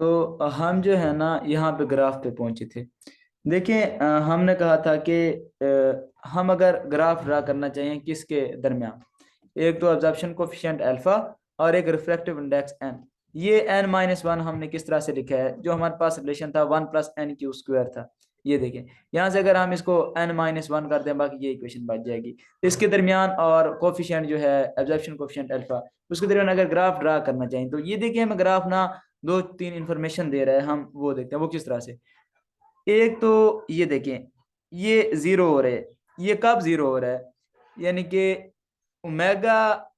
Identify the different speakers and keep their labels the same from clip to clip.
Speaker 1: तो हम जो है ना यहाँ पे ग्राफ पे पहुंचे थे। देखिए, हमने कहा था कि हम अगर ग्राफ ड्रा करना चाहिए किसके दरमियान, एक तो ऑब्जर्प्शन कोफिशिएंट अल्फा और एक रिफ्रैक्टिव इंडेक्स एन। ये एन माइनस वन हमने किस तरह से लिखा है, जो हमारे पास रिलेशन था one plus n q square था। ये देखें, यहाँ से अगर हम इसको एन माइनस वन कर दें, बाकी ये इक्वेशन बच जाएगी। इसके दरमियान और कोफिशिएंट जो है ऑब्जर्प्शन कोफिशिएंट अल्फा, उसके दरमियान अगर ग्राफ ड्रा करना चाहिए तो ये देखिए, हमें ग्राफ ना दो तीन इंफॉर्मेशन दे रहा है, हम वो देखते हैं वो किस तरह से। एक तो ये देखें, ये जीरो हो रहा है। ये कब जीरो हो रहा है, यानी कि ओमेगा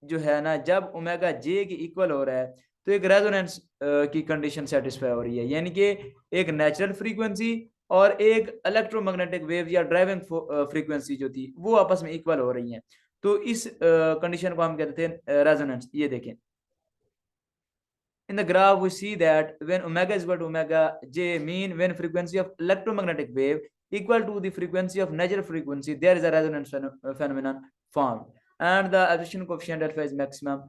Speaker 1: जो है ना, जब ओमेगा जे के इक्वल हो रहा है तो एक रेजोनेंस की कंडीशन सेटिस्फाई हो रही है, यानी कि एक नेचुरल फ्रीक्वेंसी और एक इलेक्ट्रोमैग्नेटिक वेव या ड्राइविंग फ्रीक्वेंसी जो थी वो आपस में इक्वल हो रही हैं। तो इस कंडीशन को हम कहते हैं रेजोनेंस। ये देखें, in the graph we see that when omega is equal to omega j, mean when frequency of electromagnetic wave equal to the frequency of natural frequency, there is a resonance phenomenon formed and the absorption coefficient alpha is maximum.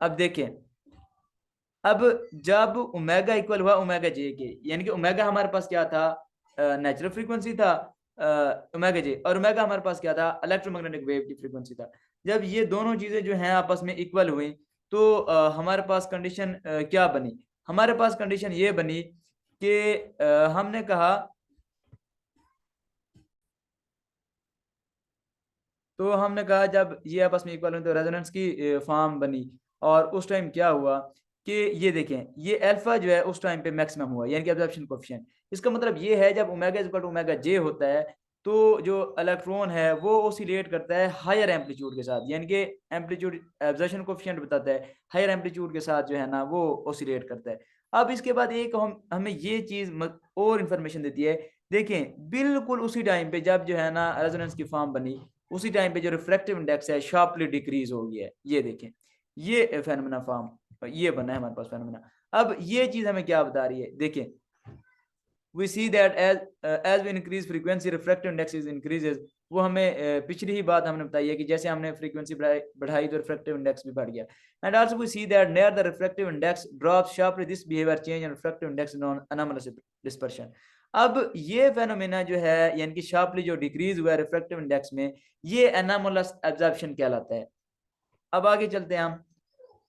Speaker 1: अब देखें, अब जब omega equal हुआ omega जे के, यानी कि omega हमारे पास क्या था, नेचुरल फ्रीक्वेंसी था ओमेगा जे, और ओमेगा हमारे पास क्या था, इलेक्ट्रोमैग्नेटिक वेव की फ्रीक्वेंसी था। जब ये दोनों चीजें जो हैं आपस में इक्वल हुई तो हमारे पास कंडीशन क्या बनी, हमारे पास कंडीशन ये बनी कि हमने कहा, तो हमने कहा जब ये आपस में इक्वल हुई तो रेजोनेंस की फॉर्म बनी। और उस टाइम क्या हुआ कि ये देखें, ये अल्फा जो है उस टाइम पे मैक्सिमम हुआ, यानी कि एब्जॉर्प्शन कोएफिशिएंट। इसका मतलब ये है जब ओमेगा इक्वल टू ओमेगा जे होता है तो जो इलेक्ट्रॉन है वो ओसिलेट करता है हायर एम्पलीट्यूड के साथ, यानी कि एम्पलीट्यूड एब्जॉर्प्शन कोएफिशिएंट बताता है हायर एम्पलीट्यूड के साथ जो है ना वो ओसिलेट करता है। अब इसके बाद एक हमें ये चीज और इंफॉर्मेशन देती है। देखें, बिल्कुल उसी टाइम पे जब जो है ना रेजोनेंस की फॉर्म बनी, उसी टाइम पे जो रिफ्रैक्टिव इंडेक्स है शार्पली डिक्रीज हो गया है। ये देखें, ये फेनोमेना फॉर्म ये बना है हमारे पास फेनोमेना। अब ये चीज हमें क्या बता रही है, देखें, we see that as we increase frequency refractive index is increases। वो हमें पिछली ही बात हमने बताई है कि जैसे हमने फ्रीक्वेंसी बढ़ाई तो रिफ्रैक्टिव इंडेक्स भी बढ़ गया। And also we see that near the refractive index drops sharply, this behavior change in refractive index known anomalous dispersion। अब ये फेनोमेना जो है, यानी कि शार्पली जो डिक्रीज हुआ है रिफ्रैक्टिव इंडेक्स में, ये एनामोलस एब्जॉर्प्शन कहलाता है। अब आगे चलते हैं हम।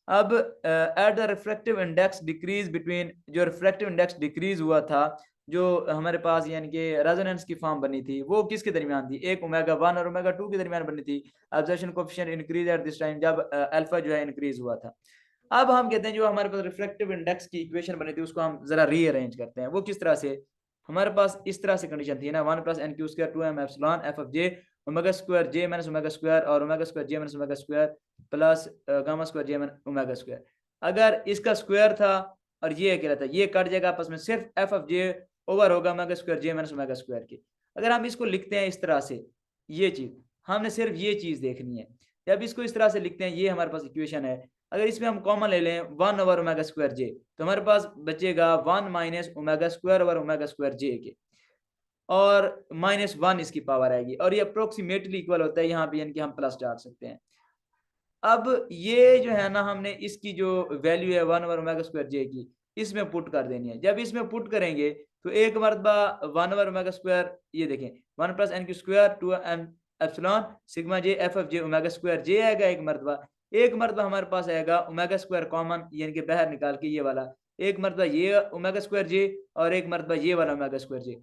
Speaker 1: अब at the refractive index decrease between, जो रिफ्रैक्टिव इंडेक्स डिक्रीज हुआ था जो हमारे पास, यानी कि रेजोनेंस की फॉर्म बनी थी, वो किसके दरमियान थी, एक ओमेगा वन और ओमेगा टू के दरमियान बनी थी। Observation coefficient increase at this time, जब अल्फा जो है इंक्रीज हुआ था। अब हम कहते हैं जो हमारे पास रिफ्रैक्टिव इंडेक्स की इक्वेशन बनी थी उसको हम जरा रीअरेंज करते हैं। वो किस तरह से, हमारे पास इस तरह से कंडीशन थी ना, one plus n q square two m epsilon f of j omega square j minus omega square और omega square j minus omega square plus gamma square j minus omega square. अगर इसका square था और ये अकेला था, ये cut जाएगा आपस में, सिर्फ एफ ऑफ जे ओवर होगा omega square j minus omega square के। अगर हम इसको लिखते हैं इस तरह से, ये चीज हमने सिर्फ ये चीज देखनी है। जब इसको इस तरह से लिखते हैं, ये हमारे पास इक्वेशन है। अगर इसमें हम कॉमन ले लें one over omega square j, तो हमारे पास बचेगा one minus omega square over omega square j के, और माइनस वन इसकी पावर आएगी, और ये अप्रोक्सीमेटली इक्वल होता है यहाँ पे, यानी कि हम प्लस डाल सकते हैं। अब ये जो है ना, हमने इसकी जो वैल्यू है वन ओवर ओमेगा स्क्वायर जे की, इसमें पुट कर देनी है। जब इसमें पुट करेंगे तो एक मरतबा वन ओवर ओमेगा स्क्वायर, ये देखें one plus n q square two m epsilon sigma j f of j omega square j आएगा एक मरतबा। एक मरतबा हमारे पास आएगा ओमेगा स्क्वायर कॉमन, यानी कि बाहर निकाल के ये वाला, एक मरतबा ये ओमेगा स्क्वायर जे और एक मरतबा ये वाला ओमेगा स्क्वायर जे,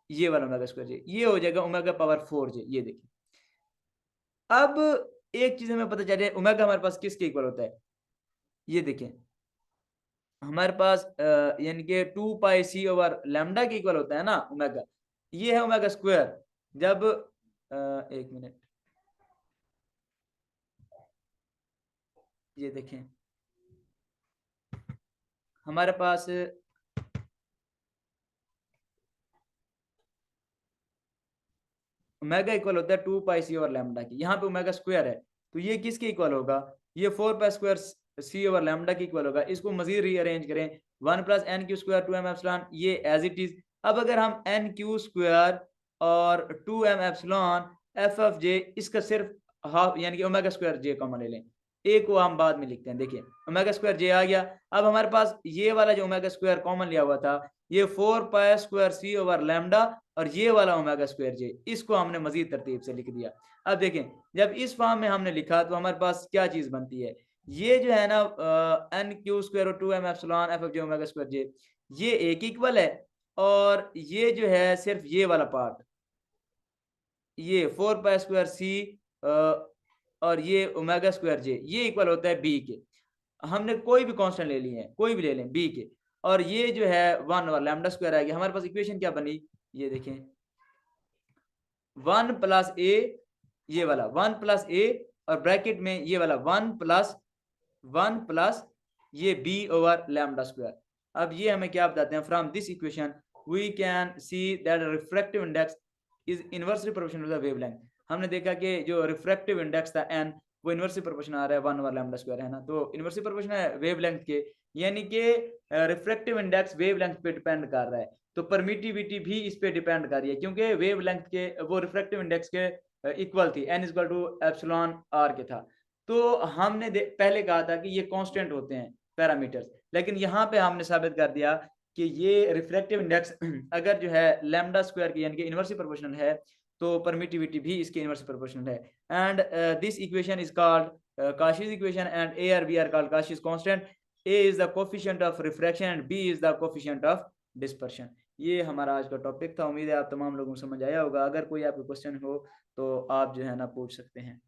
Speaker 1: ये वाला ओमेगा स्क्वायर जे, ये हो जाएगा ओमेगा पावर 4 जे। ये देखिए, अब एक चीज हमें पता चल रही है, ओमेगा हमारे पास किसके इक्वल होता है, ये देखें हमारे पास यानी कि two pi c over lambda के इक्वल होता है ना ओमेगा। ये है ओमेगा स्क्वायर। जब एक मिनट, ये देखें हमारे पास ओमेगा इक्वल होता है two pi c over lambda की, यहाँ पे ओमेगा स्क्वायर है तो ये किसके इक्वल होगा, ये four pi square c over lambda के इक्वल होगा। इसको मजीद रीअरेंज करें, one plus n q square two m epsilon, ये एज इट इज। अब अगर हम एन क्यू स्क्वायर और two m epsilon f of j, इसका सिर्फ हाफ यानी कि ओमेगा स्क्वायर जे कॉमन ले लें, ए को हम बाद में लिखते हैं। देखिए ओमेगा स्क्वायर जे आ गया। अब हमारे पास ये वाला जो ओमेगा स्क्वायर कॉमन लिया हुआ था, ये 4 पाई स्क्वायर सी ओवर लैम्डा, और ये वाला ओमेगा स्क्वायर जे, इसको हमने मजीद तरतीब से लिख दिया। अब देखें जब इस फॉर्म में हमने लिखा तो हमारे पास क्या चीज बनती है, ये जो है ना एन क्यू स्क्वायर और 2m epsilon f of j omega square j, ये एक इक्वल है, और ये जो है सिर्फ ये वाला पार्ट, ये 4 पाई स्क्वायर सी और ये ओमेगा स्क्वायर जे, ये इक्वल होता है बी के। हमने कोई भी कांस्टेंट ले लिए हैं, कोई भी ले लें बी के, और ये जो है 1 और लैम्डा स्क्वायर आ गया। हमारे पास इक्वेशन क्या बनी, ये देखें 1 प्लस ए, ये वाला 1 प्लस ए, और ब्रैकेट में ये वाला 1 प्लस ये बी ओवर लैम्डा स्क्वायर। अब ये हमें क्या बताते हैं, from this equation we can see that refractive index is inversely proportional to the wavelength. हमने देखा कि जो रिफ्रैक्टिव इंडेक्स था एन, वो इनवर्सली प्रोपोर्शनल आ रहा है 1 ओवर लैम्डा स्क्वायर, है ना, तो इनवर्सली प्रोपोर्शनल है वेवलेंथ के, यानी कि रिफ्रैक्टिव इंडेक्स वेवलेंथ पे डिपेंड कर रहा है, तो परमिटिविटी भी इस पे डिपेंड कर रही है, क्योंकि वेवलेंथ के वो रिफ्रैक्टिव इंडेक्स के इक्वल थी, n equal to epsilon r के था। तो हमने पहले कहा था कि ये कांस्टेंट होते हैं पैरामीटर्स, लेकिन यहाँ पे हमने साबित कर दिया कि ये रिफ्रैक्टिव इंडेक्स अगर जो है लैम्डा स्क्वायर की यानी कि इनवर्सली प्रोपोर्शनल है, तो परमिटिविटी भी इसके इनवर्सली प्रोपोर्शनल है। And this equation is called Cauchy's equation, and A or B are called Cauchy's constant. A is the coefficient of refraction and B is the coefficient of dispersion. ये हमारा आज का topic था। उम्मीद है आप तमाम लोगों को समझ आया होगा। अगर कोई आपको क्वेश्चन हो तो आप जो है ना पूछ सकते हैं।